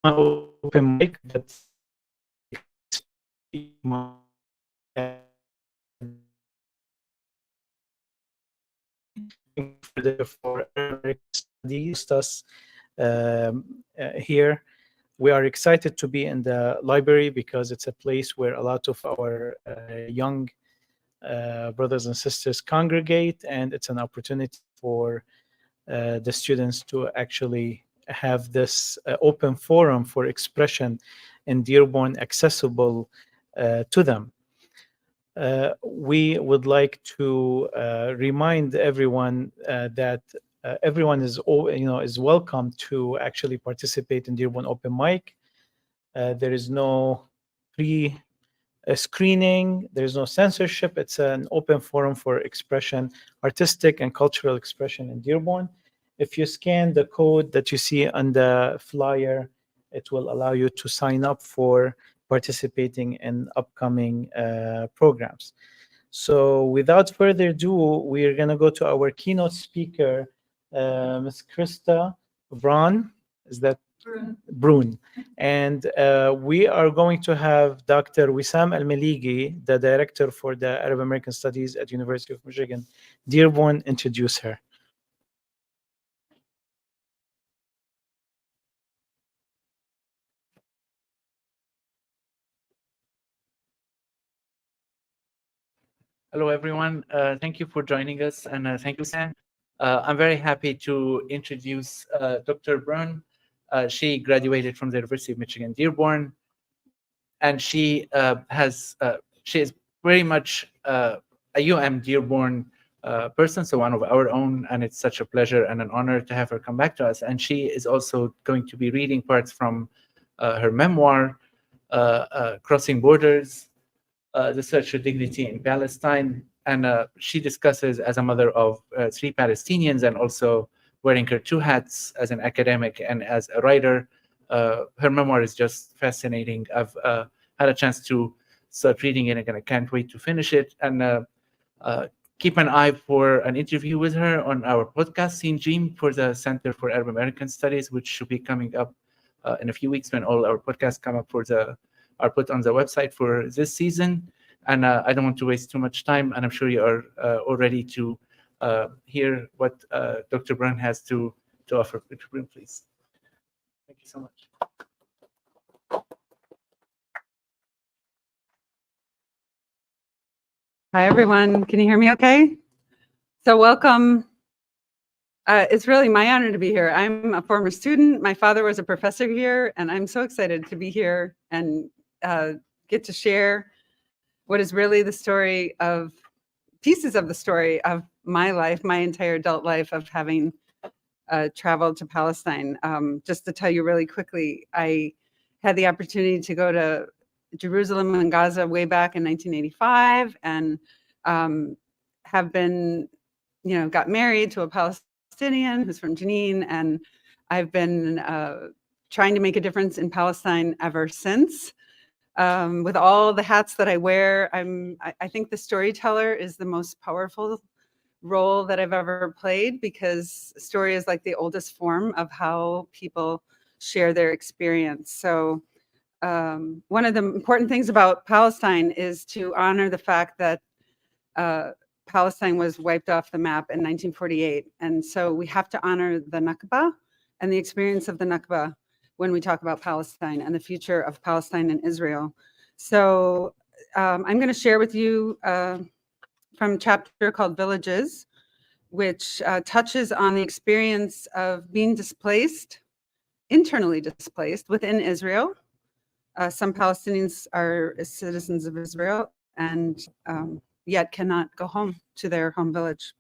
Open mic that's for Arabic studies us here. We are excited to be in the library because it's a place where a lot of our young brothers and sisters congregate, and it's an opportunity for the students to actually have this open forum for expression in Dearborn accessible to them. We would like to remind everyone that everyone is is welcome to actually participate in Dearborn Open Mic. There is no pre screening. There is no censorship. It's an open forum for expression, artistic and cultural expression in Dearborn. If you scan the code that you see on the flyer, it will allow you to sign up for participating in upcoming programs. So without further ado, we're going to go to our keynote speaker, Ms. Christa Bruhn. Is that Bruhn? And we are going to have Dr. Wissam Al-Maligi, the director for the Arab American Studies at University of Michigan, Dearborn, introduce her. Hello, everyone. Thank you for joining us, and thank you, Sam. I'm very happy to introduce Dr. Bruhn. She graduated from the University of Michigan, Dearborn, and she is very much a UM Dearborn person, so one of our own, and it's such a pleasure and an honor to have her come back to us. And she is also going to be reading parts from her memoir, Crossing Borders, the Search for Dignity in Palestine. And she discusses, as a mother of 3 Palestinians and also wearing her 2 hats as an academic and as a writer, her memoir is just fascinating. I've had a chance to start reading it, and I can't wait to finish it. And keep an eye for an interview with her on our podcast, Scene Dream, for the Center for Arab American Studies, which should be coming up in a few weeks when all our podcasts come up are put on the website for this season. And I don't want to waste too much time, and I'm sure you are all ready to hear what Dr. Bruhn has to offer. Dr. Bruhn, please. Thank you so much. Hi, everyone. Can you hear me okay? So welcome It's really my honor to be here. I'm a former student. My father was a professor here, and I'm so excited to be here and get to share what is really the story of pieces of the story of my life, my entire adult life of having traveled to Palestine. Just to tell you really quickly, I had the opportunity to go to Jerusalem and Gaza way back in 1985 and have been, got married to a Palestinian who's from Jenin, and I've been trying to make a difference in Palestine ever since. With all the hats that I wear, I think the storyteller is the most powerful role that I've ever played, because story is like the oldest form of how people share their experience. So one of the important things about Palestine is to honor the fact that Palestine was wiped off the map in 1948. And so we have to honor the Nakba and the experience of the Nakba when we talk about Palestine and the future of Palestine and Israel. So I'm going to share with you from a chapter called Villages, which touches on the experience of being displaced, internally displaced within Israel. Some Palestinians are citizens of Israel and yet cannot go home to their home village.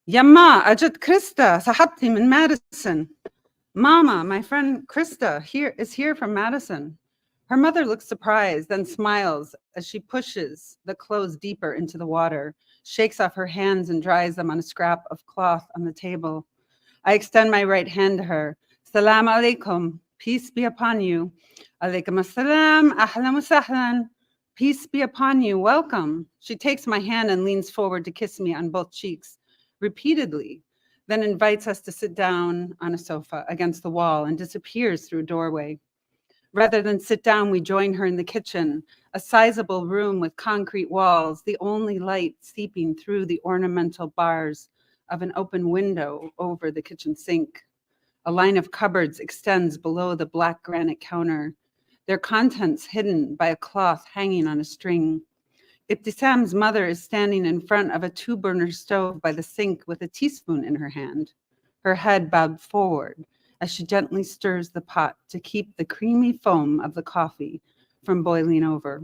Yamma, ajat Christa, sahabti min Madison. Mama, my friend Christa is here from Madison. Her mother looks surprised, then smiles as she pushes the clothes deeper into the water, shakes off her hands and dries them on a scrap of cloth on the table. I extend my right hand to her. Salam alaikum, peace be upon you. Alaikum assalam, ahlan wa sahlan. Peace be upon you, welcome. She takes my hand and leans forward to kiss me on both cheeks, repeatedly, then invites us to sit down on a sofa against the wall and disappears through a doorway. Rather than sit down, we join her in the kitchen, a sizable room with concrete walls, the only light seeping through the ornamental bars of an open window over the kitchen sink. A line of cupboards extends below the black granite counter, their contents hidden by a cloth hanging on a string. Ibtisam's mother is standing in front of a 2-burner stove by the sink with a teaspoon in her hand, her head bowed forward as she gently stirs the pot to keep the creamy foam of the coffee from boiling over.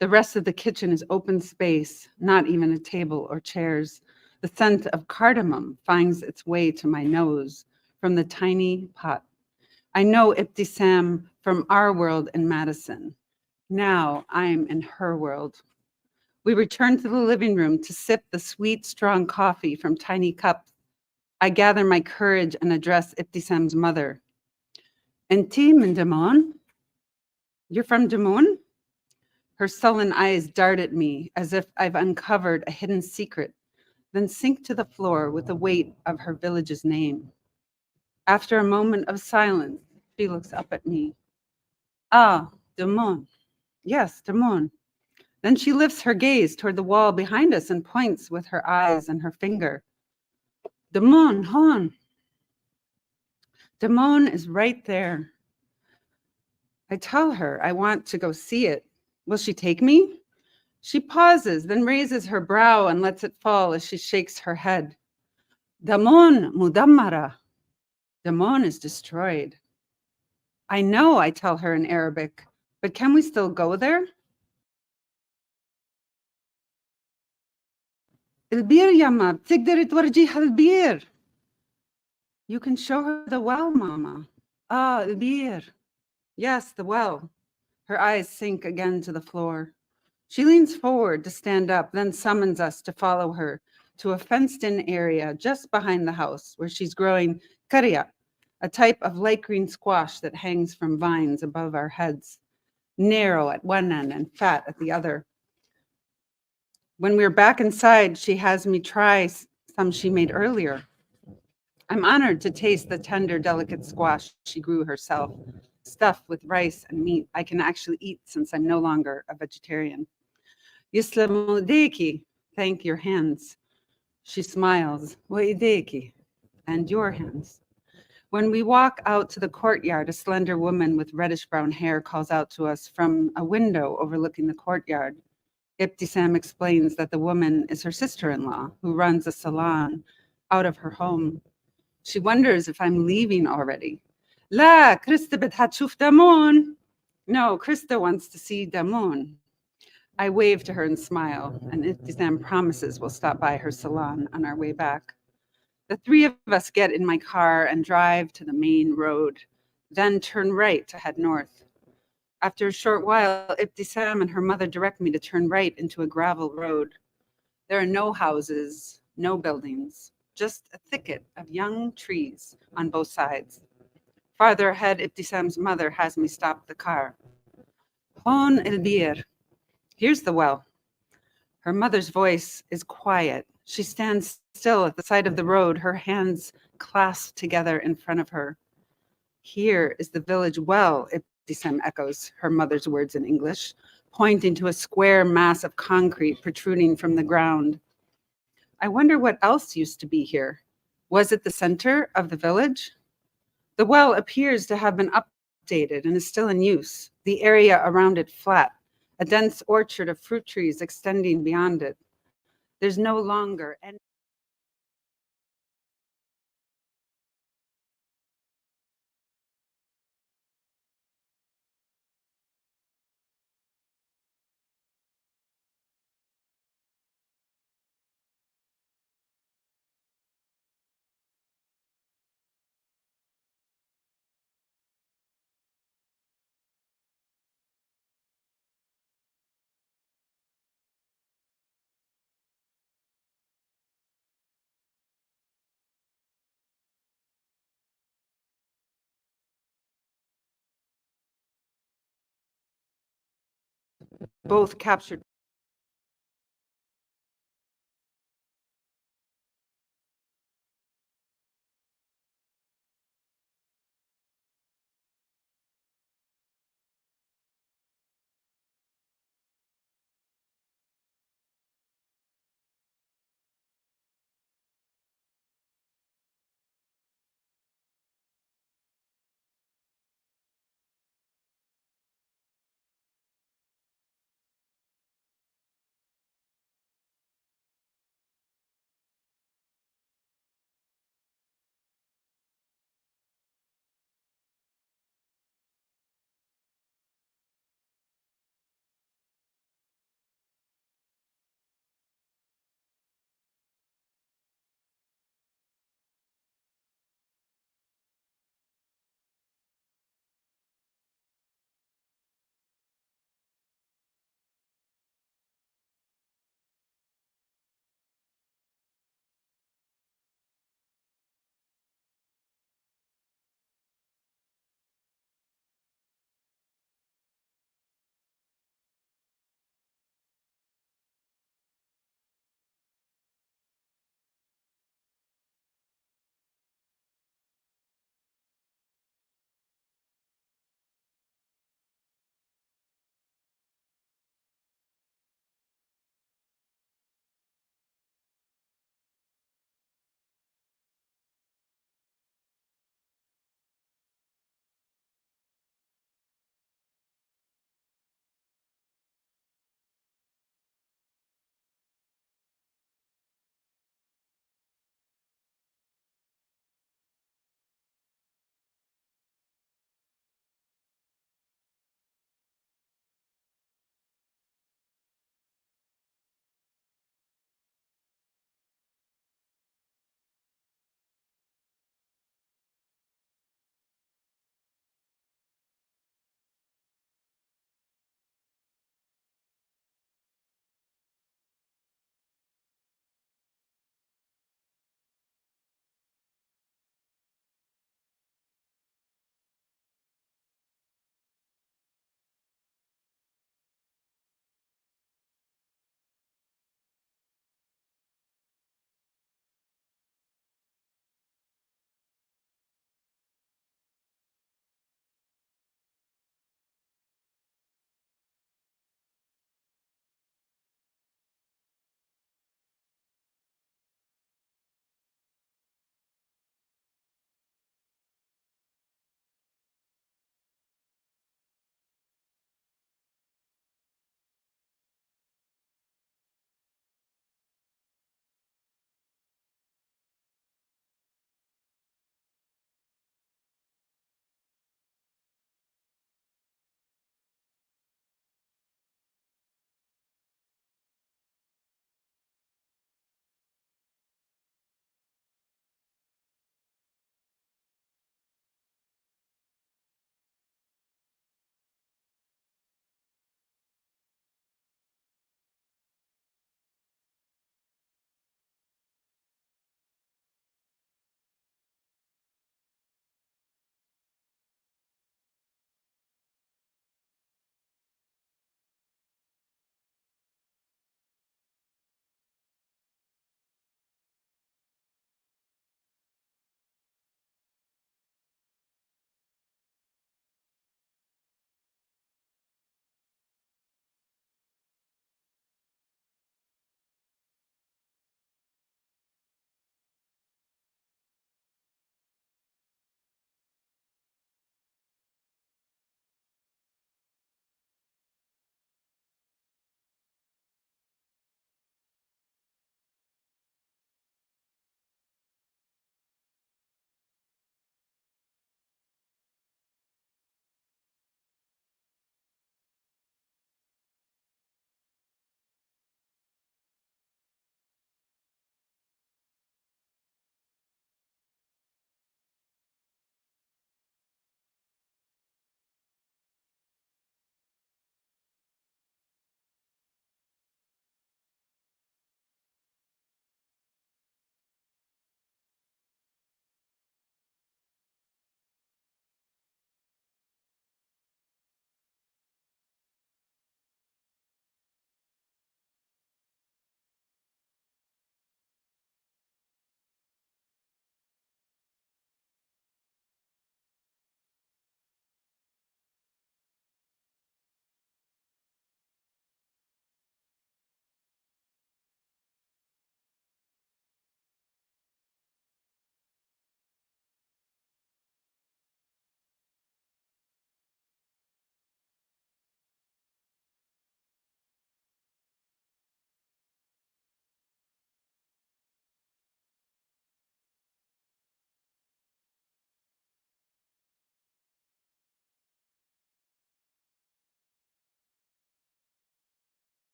The rest of the kitchen is open space, not even a table or chairs. The scent of cardamom finds its way to my nose from the tiny pot. I know Ibtisam from our world in Madison. Now I'm in her world. We return to the living room to sip the sweet, strong coffee from tiny cups. I gather my courage and address Ibtisam's mother. Enti min Damon? You're from Damon? Her sullen eyes dart at me as if I've uncovered a hidden secret, then sink to the floor with the weight of her village's name. After a moment of silence, she looks up at me. Ah, Damon. Yes, Damon. Then she lifts her gaze toward the wall behind us and points with her eyes and her finger. Damon, hon. Damon is right there. I tell her I want to go see it. Will she take me? She pauses, then raises her brow and lets it fall as she shakes her head. Damon mudammara. Damon is destroyed. I know, I tell her in Arabic, but can we still go there? البير يما بتقدري تورجيها البير. You can show her the well, Mama. Ah, البير. Yes, the well. Her eyes sink again to the floor. She leans forward to stand up, then summons us to follow her to a fenced-in area just behind the house where she's growing kariya, a type of light green squash that hangs from vines above our heads, narrow at one end and fat at the other. When we're back inside, she has me try some she made earlier. I'm honored to taste the tender, delicate squash she grew herself, stuffed with rice and meat I can actually eat since I'm no longer a vegetarian. Yislamu deiki, thank your hands. She smiles, wa ideiki, and your hands. When we walk out to the courtyard, a slender woman with reddish brown hair calls out to us from a window overlooking the courtyard. Ibtisam explains that the woman is her sister-in-law who runs a salon out of her home. She wonders if I'm leaving already. La, Christa بدها تشوف دامون. No, Christa wants to see Damoun. I wave to her and smile, and Ibtisam promises we'll stop by her salon on our way back. The three of us get in my car and drive to the main road, then turn right to head north. After a short while, Ibtisam and her mother direct me to turn right into a gravel road. There are no houses, no buildings, just a thicket of young trees on both sides. Farther ahead, Ibtisam's mother has me stop the car. Hon el bir. Here's the well. Her mother's voice is quiet. She stands still at the side of the road, her hands clasped together in front of her. Here is the village well, Ibtisam echoes her mother's words in English, pointing to a square mass of concrete protruding from the ground. I wonder what else used to be here. Was it the center of the village? The well appears to have been updated and is still in use, the area around it flat, a dense orchard of fruit trees extending beyond it. There's no longer any both captured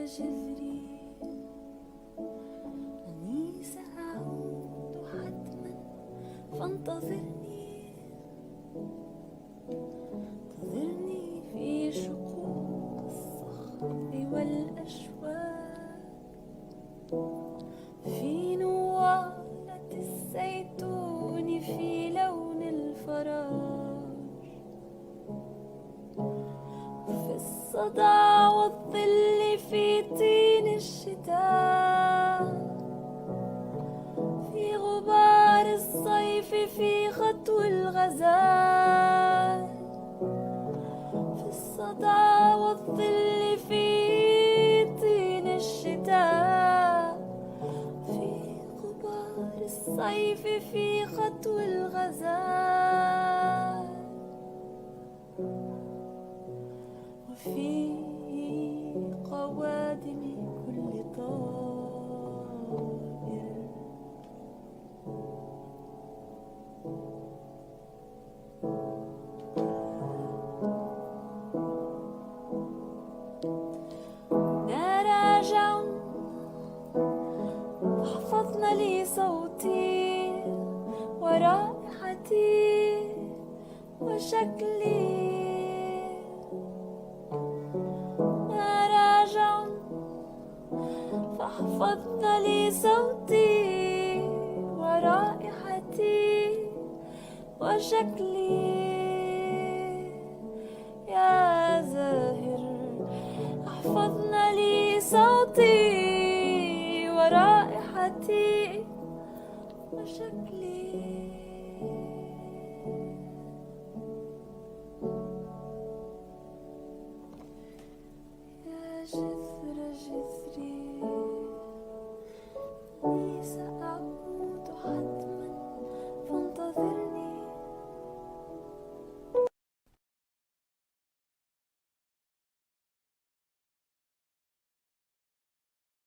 جذري أني سأعود حتما فانتظرني انتظرني في شقوق الصخر والأشواك في نوالة الزيتون في لون الفراش في الصدى والظل في طين الشتاء في غبار الصيف في خطو الغزال في الصدى والظل في طين الشتاء في غبار الصيف في خطو الغزال وفي قوادم كل طائر نراجع حفظن لي صوتي ورائحتي وشكلي نراجع فحفظن لي صوتي ورائحتي وشكلي يا زاهر احفظن لي صوتي ورائحتي وشكلي